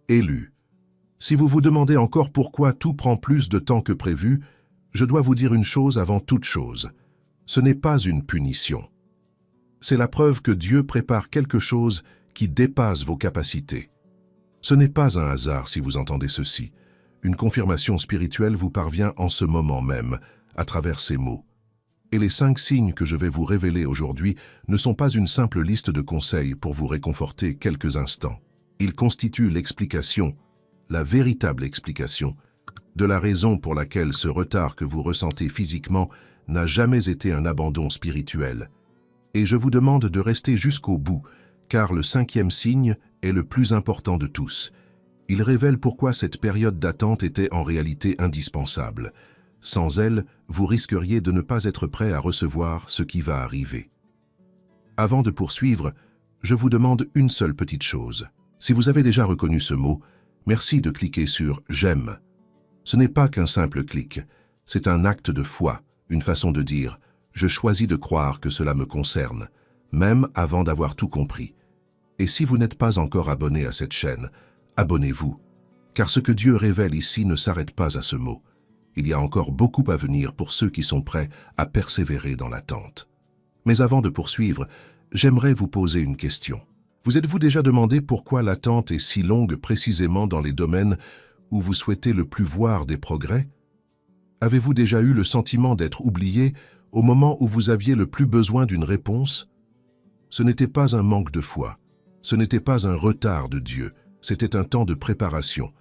Élu. Si vous vous demandez encore pourquoi tout prend plus de temps que prévu, je dois vous dire une chose avant toute chose. Ce n'est pas une punition. C'est la preuve que Dieu prépare quelque chose qui dépasse vos capacités. Ce n'est pas un hasard si vous entendez ceci. Une confirmation spirituelle vous parvient en ce moment même, à travers ces mots. Et les 5 signes que je vais vous révéler aujourd'hui ne sont pas une simple liste de conseils pour vous réconforter quelques instants. Ils constituent l'explication, la véritable explication, de la raison pour laquelle ce retard que vous ressentez physiquement n'a jamais été un abandon spirituel. Et je vous demande de rester jusqu'au bout, car le 5e signe est le plus important de tous. Il révèle pourquoi cette période d'attente était en réalité indispensable. Sans elle, vous risqueriez de ne pas être prêt à recevoir ce qui va arriver. Avant de poursuivre, je vous demande une seule petite chose. Si vous avez déjà reconnu ce mot, merci de cliquer sur « J'aime ». Ce n'est pas qu'un simple clic, c'est un acte de foi, une façon de dire « Je choisis de croire que cela me concerne », même avant d'avoir tout compris. Et si vous n'êtes pas encore abonné à cette chaîne, abonnez-vous, car ce que Dieu révèle ici ne s'arrête pas à ce mot. Il y a encore beaucoup à venir pour ceux qui sont prêts à persévérer dans l'attente. Mais avant de poursuivre, j'aimerais vous poser une question. Vous êtes-vous déjà demandé pourquoi l'attente est si longue précisément dans les domaines où vous souhaitez le plus voir des progrès? Avez-vous déjà eu le sentiment d'être oublié au moment où vous aviez le plus besoin d'une réponse? Ce n'était pas un manque de foi, ce n'était pas un retard de Dieu, c'était un temps de préparation.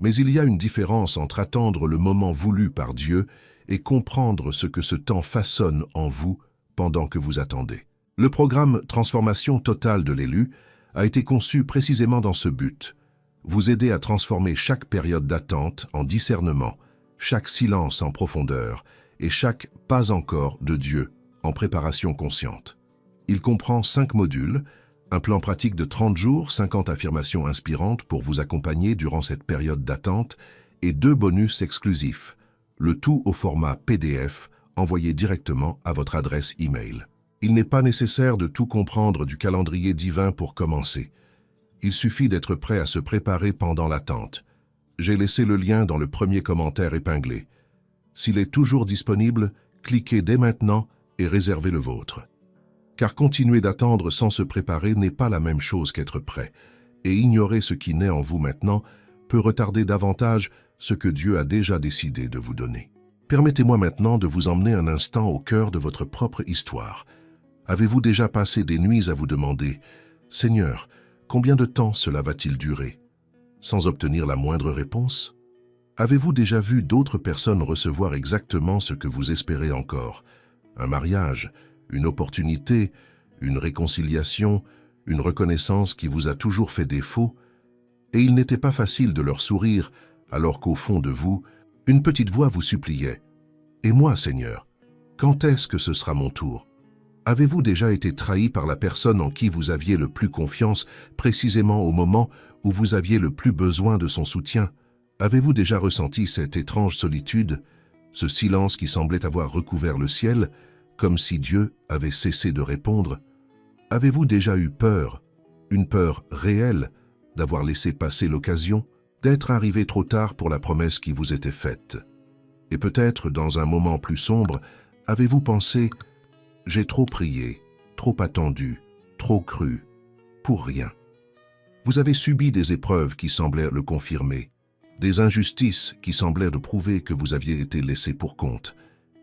Mais il y a une différence entre attendre le moment voulu par Dieu et comprendre ce que ce temps façonne en vous pendant que vous attendez. Le programme Transformation totale de l'élu a été conçu précisément dans ce but. Vous aider à transformer chaque période d'attente en discernement, chaque silence en profondeur et chaque « pas encore » de Dieu en préparation consciente. Il comprend 5 modules, un plan pratique de 30 jours, 50 affirmations inspirantes pour vous accompagner durant cette période d'attente et 2 bonus exclusifs, le tout au format PDF envoyé directement à votre adresse e-mail. Il n'est pas nécessaire de tout comprendre du calendrier divin pour commencer. Il suffit d'être prêt à se préparer pendant l'attente. J'ai laissé le lien dans le premier commentaire épinglé. S'il est toujours disponible, cliquez dès maintenant et réservez le vôtre. Car continuer d'attendre sans se préparer n'est pas la même chose qu'être prêt, et ignorer ce qui naît en vous maintenant peut retarder davantage ce que Dieu a déjà décidé de vous donner. Permettez-moi maintenant de vous emmener un instant au cœur de votre propre histoire. Avez-vous déjà passé des nuits à vous demander « Seigneur, combien de temps cela va-t-il durer ?» sans obtenir la moindre réponse? Avez-vous déjà vu d'autres personnes recevoir exactement ce que vous espérez encore? Un mariage, une opportunité, une réconciliation, une reconnaissance qui vous a toujours fait défaut, et il n'était pas facile de leur sourire, alors qu'au fond de vous, une petite voix vous suppliait « Et moi, Seigneur, quand est-ce que ce sera mon tour ?» Avez-vous déjà été trahi par la personne en qui vous aviez le plus confiance, précisément au moment où vous aviez le plus besoin de son soutien? Avez-vous déjà ressenti cette étrange solitude, ce silence qui semblait avoir recouvert le ciel, comme si Dieu avait cessé de répondre? Avez-vous déjà eu peur, une peur réelle, d'avoir laissé passer l'occasion, d'être arrivé trop tard pour la promesse qui vous était faite? Et peut-être, dans un moment plus sombre, avez-vous pensé « J'ai trop prié, trop attendu, trop cru, pour rien ». Vous avez subi des épreuves qui semblaient le confirmer, des injustices qui semblaient de prouver que vous aviez été laissé pour compte.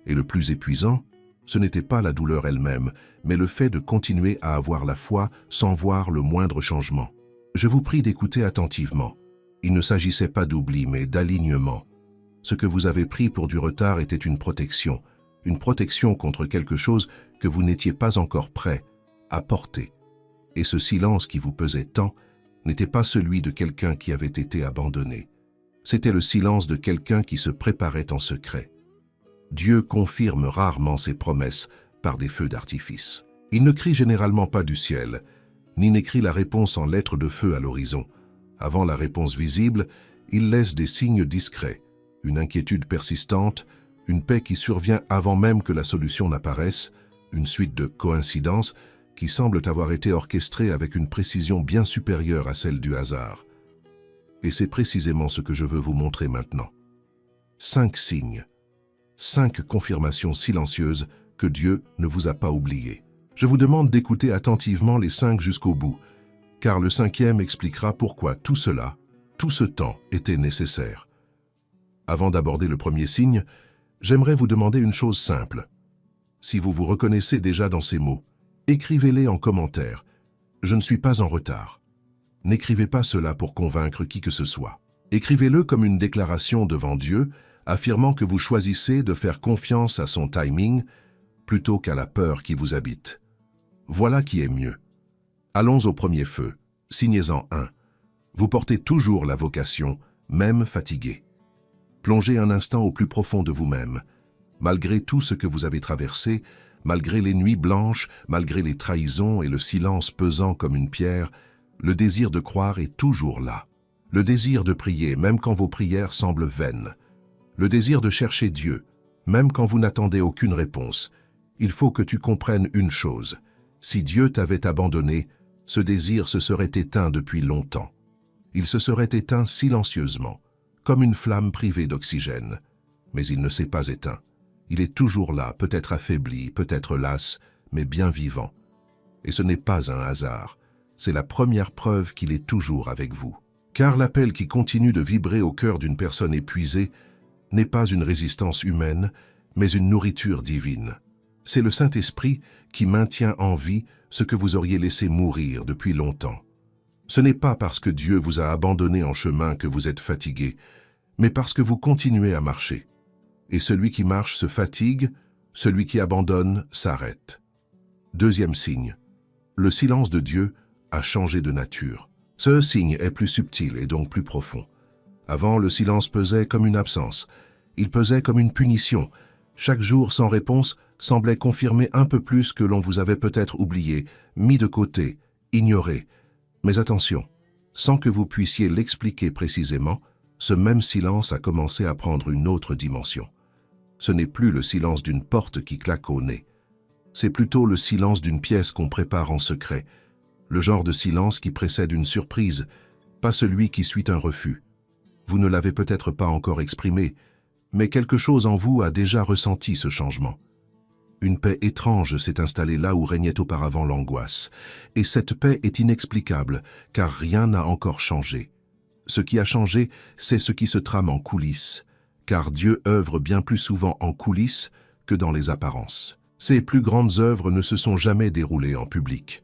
Et le plus épuisant, ce n'était pas la douleur elle-même, mais le fait de continuer à avoir la foi sans voir le moindre changement. Je vous prie d'écouter attentivement. Il ne s'agissait pas d'oubli, mais d'alignement. Ce que vous avez pris pour du retard était une protection contre quelque chose que vous n'étiez pas encore prêt à porter. Et ce silence qui vous pesait tant n'était pas celui de quelqu'un qui avait été abandonné. C'était le silence de quelqu'un qui se préparait en secret. Dieu confirme rarement ses promesses par des feux d'artifice. Il ne crie généralement pas du ciel, ni n'écrit la réponse en lettres de feu à l'horizon. Avant la réponse visible, il laisse des signes discrets, une inquiétude persistante, une paix qui survient avant même que la solution n'apparaisse, une suite de coïncidences qui semblent avoir été orchestrées avec une précision bien supérieure à celle du hasard. Et c'est précisément ce que je veux vous montrer maintenant. 5 signes, 5 confirmations silencieuses que Dieu ne vous a pas oubliées. Je vous demande d'écouter attentivement les 5 jusqu'au bout, car le 5e expliquera pourquoi tout cela, tout ce temps était nécessaire. Avant d'aborder le premier signe, j'aimerais vous demander une chose simple. Si vous vous reconnaissez déjà dans ces mots, écrivez-les en commentaire. Je ne suis pas en retard. N'écrivez pas cela pour convaincre qui que ce soit. Écrivez-le comme une déclaration devant Dieu, affirmant que vous choisissez de faire confiance à son timing plutôt qu'à la peur qui vous habite. Voilà qui est mieux. Allons au premier feu. Signez-en un. Vous portez toujours la vocation, même fatigué. Plongez un instant au plus profond de vous-même. Malgré tout ce que vous avez traversé, malgré les nuits blanches, malgré les trahisons et le silence pesant comme une pierre, le désir de croire est toujours là. Le désir de prier, même quand vos prières semblent vaines. Le désir de chercher Dieu, même quand vous n'attendez aucune réponse. Il faut que tu comprennes une chose. Si Dieu t'avait abandonné, ce désir se serait éteint depuis longtemps. Il se serait éteint silencieusement, comme une flamme privée d'oxygène. Mais il ne s'est pas éteint. Il est toujours là, peut-être affaibli, peut-être las, mais bien vivant. Et ce n'est pas un hasard. C'est la première preuve qu'il est toujours avec vous. Car l'appel qui continue de vibrer au cœur d'une personne épuisée n'est pas une résistance humaine, mais une nourriture divine. C'est le Saint-Esprit qui maintient en vie ce que vous auriez laissé mourir depuis longtemps. Ce n'est pas parce que Dieu vous a abandonné en chemin que vous êtes fatigué, mais parce que vous continuez à marcher. Et celui qui marche se fatigue, celui qui abandonne s'arrête. Deuxième signe. Le silence de Dieu a changé de nature. Ce signe est plus subtil et donc plus profond. Avant, le silence pesait comme une absence. Il pesait comme une punition. Chaque jour sans réponse semblait confirmer un peu plus que l'on vous avait peut-être oublié, mis de côté, ignoré. Mais attention, sans que vous puissiez l'expliquer précisément, ce même silence a commencé à prendre une autre dimension. Ce n'est plus le silence d'une porte qui claque au nez. C'est plutôt le silence d'une pièce qu'on prépare en secret, le genre de silence qui précède une surprise, pas celui qui suit un refus. Vous ne l'avez peut-être pas encore exprimé, mais quelque chose en vous a déjà ressenti ce changement. Une paix étrange s'est installée là où régnait auparavant l'angoisse, et cette paix est inexplicable, car rien n'a encore changé. Ce qui a changé, c'est ce qui se trame en coulisses, car Dieu œuvre bien plus souvent en coulisses que dans les apparences. Ses plus grandes œuvres ne se sont jamais déroulées en public.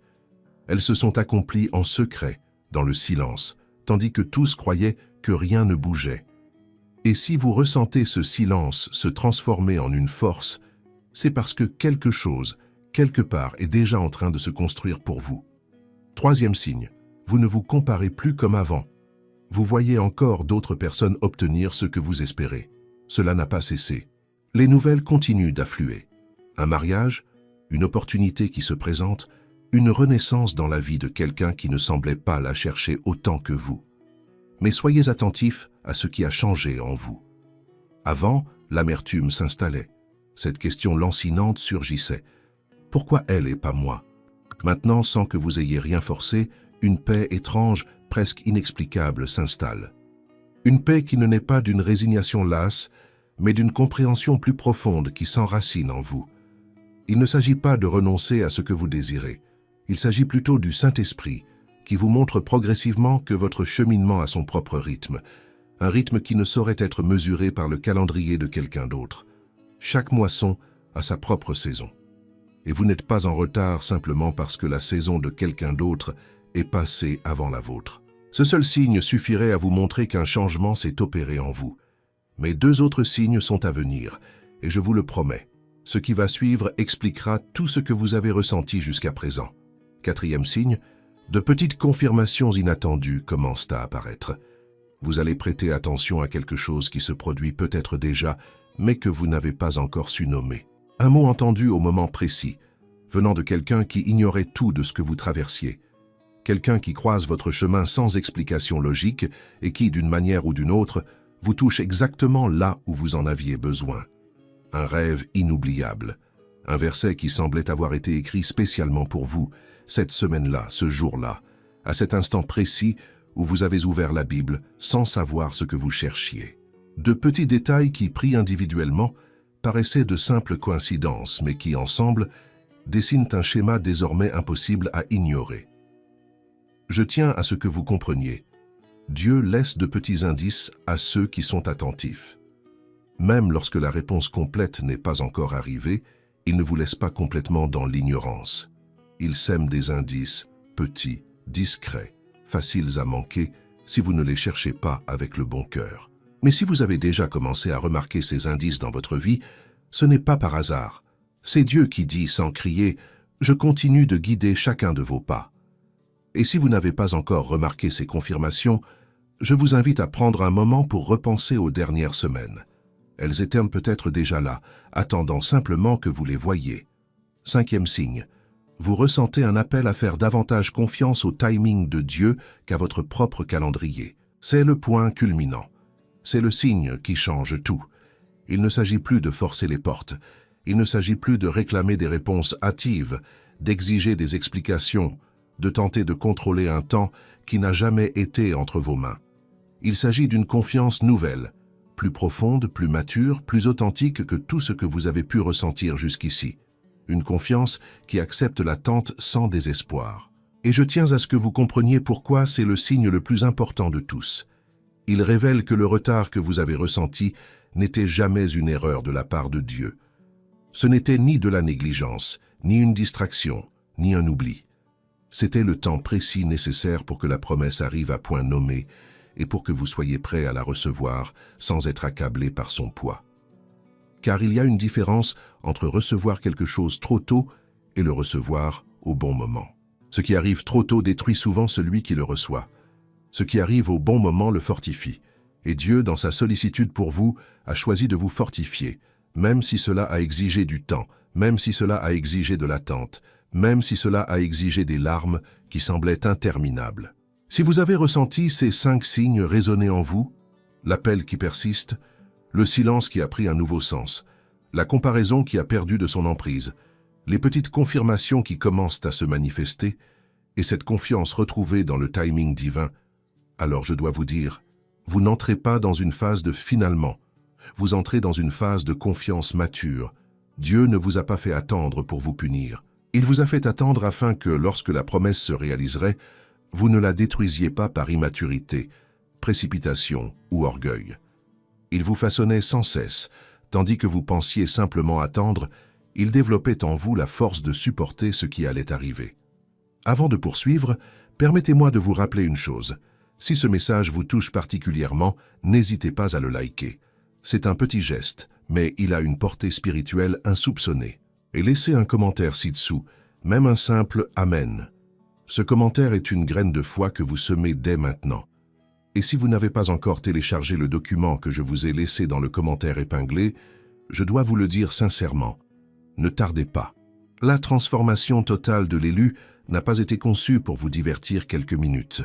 Elles se sont accomplies en secret, dans le silence, tandis que tous croyaient que rien ne bougeait. Et si vous ressentez ce silence se transformer en une force, c'est parce que quelque chose, quelque part, est déjà en train de se construire pour vous. Troisième signe, vous ne vous comparez plus comme avant. Vous voyez encore d'autres personnes obtenir ce que vous espérez. Cela n'a pas cessé. Les nouvelles continuent d'affluer. Un mariage, une opportunité qui se présente, une renaissance dans la vie de quelqu'un qui ne semblait pas la chercher autant que vous. Mais soyez attentifs à ce qui a changé en vous. Avant, l'amertume s'installait. Cette question lancinante surgissait. Pourquoi elle et pas moi? Maintenant, sans que vous ayez rien forcé, une paix étrange, presque inexplicable, s'installe. Une paix qui ne naît pas d'une résignation lasse, mais d'une compréhension plus profonde qui s'enracine en vous. Il ne s'agit pas de renoncer à ce que vous désirez. Il s'agit plutôt du Saint-Esprit, qui vous montre progressivement que votre cheminement a son propre rythme, un rythme qui ne saurait être mesuré par le calendrier de quelqu'un d'autre. Chaque moisson a sa propre saison. Et vous n'êtes pas en retard simplement parce que la saison de quelqu'un d'autre est passée avant la vôtre. Ce seul signe suffirait à vous montrer qu'un changement s'est opéré en vous. Mais 2 autres signes sont à venir, et je vous le promets. Ce qui va suivre expliquera tout ce que vous avez ressenti jusqu'à présent. 4e signe, de petites confirmations inattendues commencent à apparaître. Vous allez prêter attention à quelque chose qui se produit peut-être déjà, mais que vous n'avez pas encore su nommer. Un mot entendu au moment précis, venant de quelqu'un qui ignorait tout de ce que vous traversiez. Quelqu'un qui croise votre chemin sans explication logique et qui, d'une manière ou d'une autre, vous touche exactement là où vous en aviez besoin. Un rêve inoubliable. Un verset qui semblait avoir été écrit spécialement pour vous, cette semaine-là, ce jour-là, à cet instant précis où vous avez ouvert la Bible sans savoir ce que vous cherchiez. De petits détails qui, pris individuellement, paraissaient de simples coïncidences, mais qui, ensemble, dessinent un schéma désormais impossible à ignorer. Je tiens à ce que vous compreniez. Dieu laisse de petits indices à ceux qui sont attentifs. Même lorsque la réponse complète n'est pas encore arrivée, il ne vous laisse pas complètement dans l'ignorance. Il sème des indices, petits, discrets, faciles à manquer si vous ne les cherchez pas avec le bon cœur. Mais si vous avez déjà commencé à remarquer ces indices dans votre vie, ce n'est pas par hasard. C'est Dieu qui dit sans crier « Je continue de guider chacun de vos pas ». Et si vous n'avez pas encore remarqué ces confirmations, je vous invite à prendre un moment pour repenser aux dernières semaines. Elles étaient peut-être déjà là, attendant simplement que vous les voyiez. 5e signe. Vous ressentez un appel à faire davantage confiance au timing de Dieu qu'à votre propre calendrier. C'est le point culminant. C'est le signe qui change tout. Il ne s'agit plus de forcer les portes. Il ne s'agit plus de réclamer des réponses hâtives, d'exiger des explications, de tenter de contrôler un temps qui n'a jamais été entre vos mains. Il s'agit d'une confiance nouvelle, plus profonde, plus mature, plus authentique que tout ce que vous avez pu ressentir jusqu'ici. Une confiance qui accepte l'attente sans désespoir. Et je tiens à ce que vous compreniez pourquoi c'est le signe le plus important de tous. Il révèle que le retard que vous avez ressenti n'était jamais une erreur de la part de Dieu. Ce n'était ni de la négligence, ni une distraction, ni un oubli. C'était le temps précis nécessaire pour que la promesse arrive à point nommé et pour que vous soyez prêt à la recevoir sans être accablé par son poids. Car il y a une différence entre recevoir quelque chose trop tôt et le recevoir au bon moment. Ce qui arrive trop tôt détruit souvent celui qui le reçoit. Ce qui arrive au bon moment le fortifie. Et Dieu, dans sa sollicitude pour vous, a choisi de vous fortifier, même si cela a exigé du temps, même si cela a exigé de l'attente, même si cela a exigé des larmes qui semblaient interminables. Si vous avez ressenti ces 5 signes résonner en vous, l'appel qui persiste, le silence qui a pris un nouveau sens, la comparaison qui a perdu de son emprise, les petites confirmations qui commencent à se manifester, et cette confiance retrouvée dans le timing divin, alors je dois vous dire, vous n'entrez pas dans une phase de « finalement », vous entrez dans une phase de confiance mature. Dieu ne vous a pas fait attendre pour vous punir. Il vous a fait attendre afin que, lorsque la promesse se réaliserait, vous ne la détruisiez pas par immaturité, précipitation ou orgueil. Il vous façonnait sans cesse, tandis que vous pensiez simplement attendre, il développait en vous la force de supporter ce qui allait arriver. Avant de poursuivre, permettez-moi de vous rappeler une chose. Si ce message vous touche particulièrement, n'hésitez pas à le liker. C'est un petit geste, mais il a une portée spirituelle insoupçonnée. Et laissez un commentaire ci-dessous, même un simple « Amen ». Ce commentaire est une graine de foi que vous semez dès maintenant. Et si vous n'avez pas encore téléchargé le document que je vous ai laissé dans le commentaire épinglé, je dois vous le dire sincèrement, ne tardez pas. La transformation totale de l'élu n'a pas été conçue pour vous divertir quelques minutes.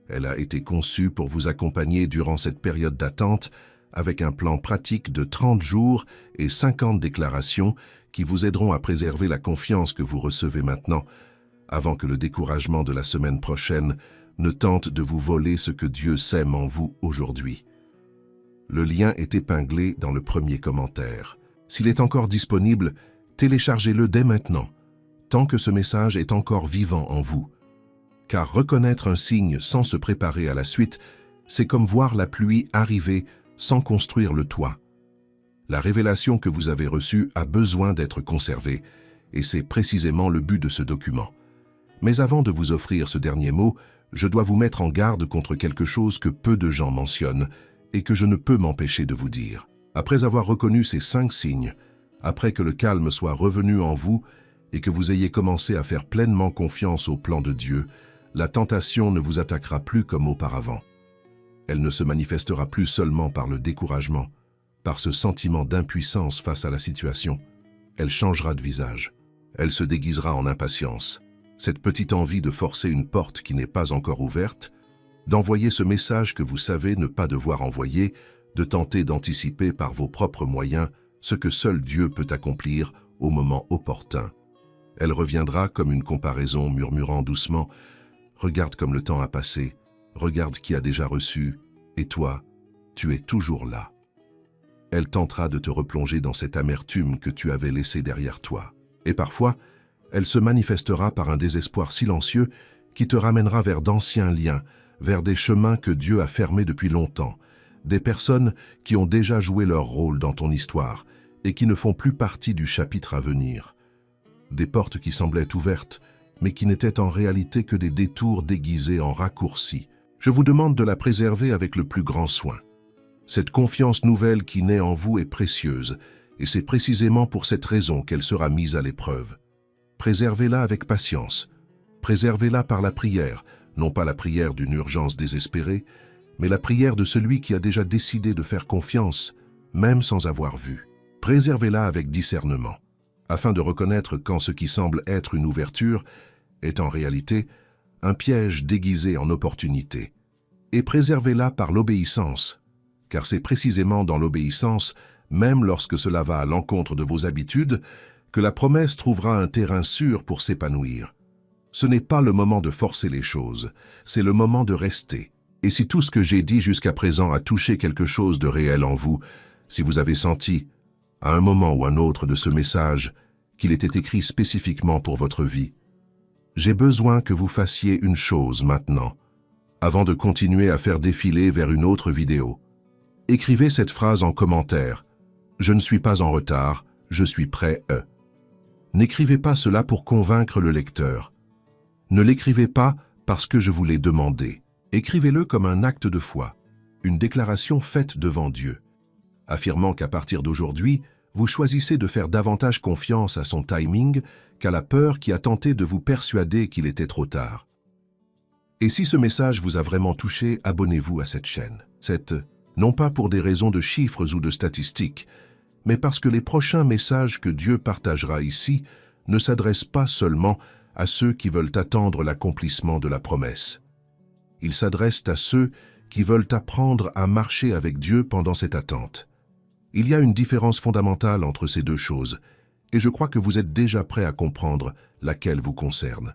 Elle a été conçue pour vous accompagner durant cette période d'attente avec un plan pratique de 30 jours et 50 déclarations qui vous aideront à préserver la confiance que vous recevez maintenant, avant que le découragement de la semaine prochaine ne tente de vous voler ce que Dieu sème en vous aujourd'hui. Le lien est épinglé dans le premier commentaire. S'il est encore disponible, téléchargez-le dès maintenant, tant que ce message est encore vivant en vous. Car reconnaître un signe sans se préparer à la suite, c'est comme voir la pluie arriver sans construire le toit. La révélation que vous avez reçue a besoin d'être conservée, et c'est précisément le but de ce document. Mais avant de vous offrir ce dernier mot, je dois vous mettre en garde contre quelque chose que peu de gens mentionnent et que je ne peux m'empêcher de vous dire. Après avoir reconnu ces 5 signes, après que le calme soit revenu en vous et que vous ayez commencé à faire pleinement confiance au plan de Dieu, la tentation ne vous attaquera plus comme auparavant. Elle ne se manifestera plus seulement par le découragement, par ce sentiment d'impuissance face à la situation. Elle changera de visage. Elle se déguisera en impatience. Cette petite envie de forcer une porte qui n'est pas encore ouverte, d'envoyer ce message que vous savez ne pas devoir envoyer, de tenter d'anticiper par vos propres moyens ce que seul Dieu peut accomplir au moment opportun. Elle reviendra comme une comparaison murmurant doucement « Regarde comme le temps a passé, regarde qui a déjà reçu, et toi, tu es toujours là. Elle tentera de te replonger dans cette amertume que tu avais laissée derrière toi. Et parfois, elle se manifestera par un désespoir silencieux qui te ramènera vers d'anciens liens, vers des chemins que Dieu a fermés depuis longtemps, des personnes qui ont déjà joué leur rôle dans ton histoire et qui ne font plus partie du chapitre à venir. Des portes qui semblaient ouvertes, mais qui n'étaient en réalité que des détours déguisés en raccourcis. Je vous demande de la préserver avec le plus grand soin. Cette confiance nouvelle qui naît en vous est précieuse, et c'est précisément pour cette raison qu'elle sera mise à l'épreuve. Préservez-la avec patience. Préservez-la par la prière, non pas la prière d'une urgence désespérée, mais la prière de celui qui a déjà décidé de faire confiance, même sans avoir vu. Préservez-la avec discernement, afin de reconnaître quand ce qui semble être une ouverture est en réalité un piège déguisé en opportunité. Et préservez-la par l'obéissance, car c'est précisément dans l'obéissance, même lorsque cela va à l'encontre de vos habitudes, que la promesse trouvera un terrain sûr pour s'épanouir. Ce n'est pas le moment de forcer les choses, c'est le moment de rester. Et si tout ce que j'ai dit jusqu'à présent a touché quelque chose de réel en vous, si vous avez senti, à un moment ou un autre de ce message, qu'il était écrit spécifiquement pour votre vie, j'ai besoin que vous fassiez une chose maintenant, avant de continuer à faire défiler vers une autre vidéo. Écrivez cette phrase en commentaire. Je ne suis pas en retard, je suis prêt. N'écrivez pas cela pour convaincre le lecteur. Ne l'écrivez pas parce que je vous l'ai demandé. Écrivez-le comme un acte de foi, une déclaration faite devant Dieu, affirmant qu'à partir d'aujourd'hui, vous choisissez de faire davantage confiance à son timing qu'à la peur qui a tenté de vous persuader qu'il était trop tard. Et si ce message vous a vraiment touché, abonnez-vous à cette chaîne. Non pas pour des raisons de chiffres ou de statistiques, mais parce que les prochains messages que Dieu partagera ici ne s'adressent pas seulement à ceux qui veulent attendre l'accomplissement de la promesse. Ils s'adressent à ceux qui veulent apprendre à marcher avec Dieu pendant cette attente. Il y a une différence fondamentale entre ces deux choses, et je crois que vous êtes déjà prêt à comprendre laquelle vous concerne.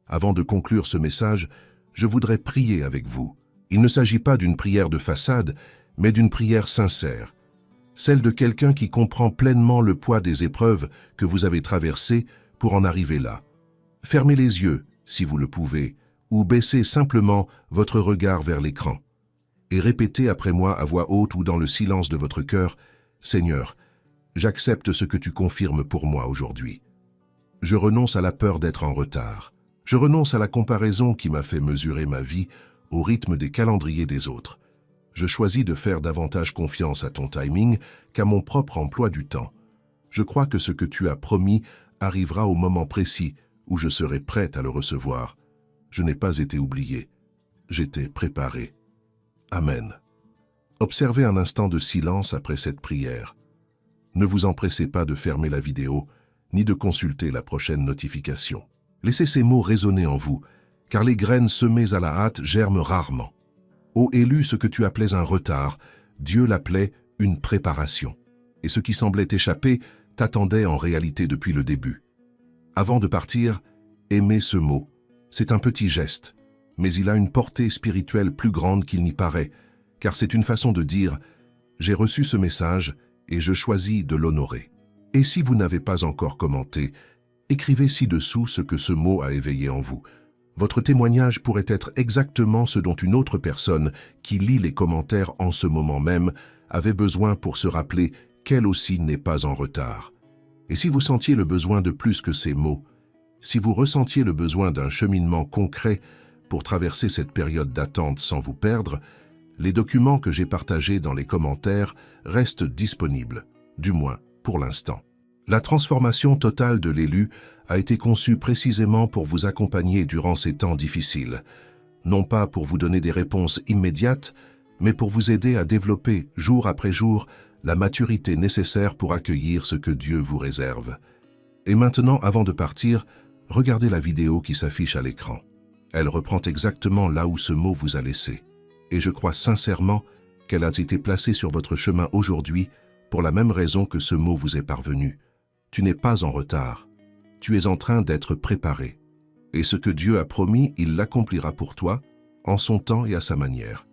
Avant de conclure ce message, je voudrais prier avec vous. Il ne s'agit pas d'une prière de façade, mais d'une prière sincère, celle de quelqu'un qui comprend pleinement le poids des épreuves que vous avez traversées pour en arriver là. Fermez les yeux, si vous le pouvez, ou baissez simplement votre regard vers l'écran, et répétez après moi à voix haute ou dans le silence de votre cœur, « Seigneur, j'accepte ce que tu confirmes pour moi aujourd'hui. Je renonce à la peur d'être en retard. Je renonce à la comparaison qui m'a fait mesurer ma vie au rythme des calendriers des autres. Je choisis de faire davantage confiance à ton timing qu'à mon propre emploi du temps. Je crois que ce que tu as promis arrivera au moment précis où je serai prête à le recevoir. Je n'ai pas été oublié. J'étais préparé. Amen. Observez un instant de silence après cette prière. Ne vous empressez pas de fermer la vidéo, ni de consulter la prochaine notification. Laissez ces mots résonner en vous, car les graines semées à la hâte germent rarement. Ô élu, ce que tu appelais un retard, Dieu l'appelait une préparation. Et ce qui semblait échapper t'attendait en réalité depuis le début. Avant de partir, aimez ce mot. C'est un petit geste, mais il a une portée spirituelle plus grande qu'il n'y paraît, car c'est une façon de dire « J'ai reçu ce message et je choisis de l'honorer ». Et si vous n'avez pas encore commenté, écrivez ci-dessous ce que ce mot a éveillé en vous. Votre témoignage pourrait être exactement ce dont une autre personne qui lit les commentaires en ce moment même avait besoin pour se rappeler qu'elle aussi n'est pas en retard. Et si vous sentiez le besoin de plus que ces mots, si vous ressentiez le besoin d'un cheminement concret pour traverser cette période d'attente sans vous perdre, les documents que j'ai partagés dans les commentaires restent disponibles, du moins pour l'instant. La transformation totale de l'élu a été conçue précisément pour vous accompagner durant ces temps difficiles, non pas pour vous donner des réponses immédiates, mais pour vous aider à développer jour après jour la maturité nécessaire pour accueillir ce que Dieu vous réserve. Et maintenant, avant de partir, regardez la vidéo qui s'affiche à l'écran. Elle reprend exactement là où ce mot vous a laissé. Et je crois sincèrement qu'elle a été placée sur votre chemin aujourd'hui pour la même raison que ce mot vous est parvenu. Tu n'es pas en retard. Tu es en train d'être préparé. Et ce que Dieu a promis, il l'accomplira pour toi, en son temps et à sa manière.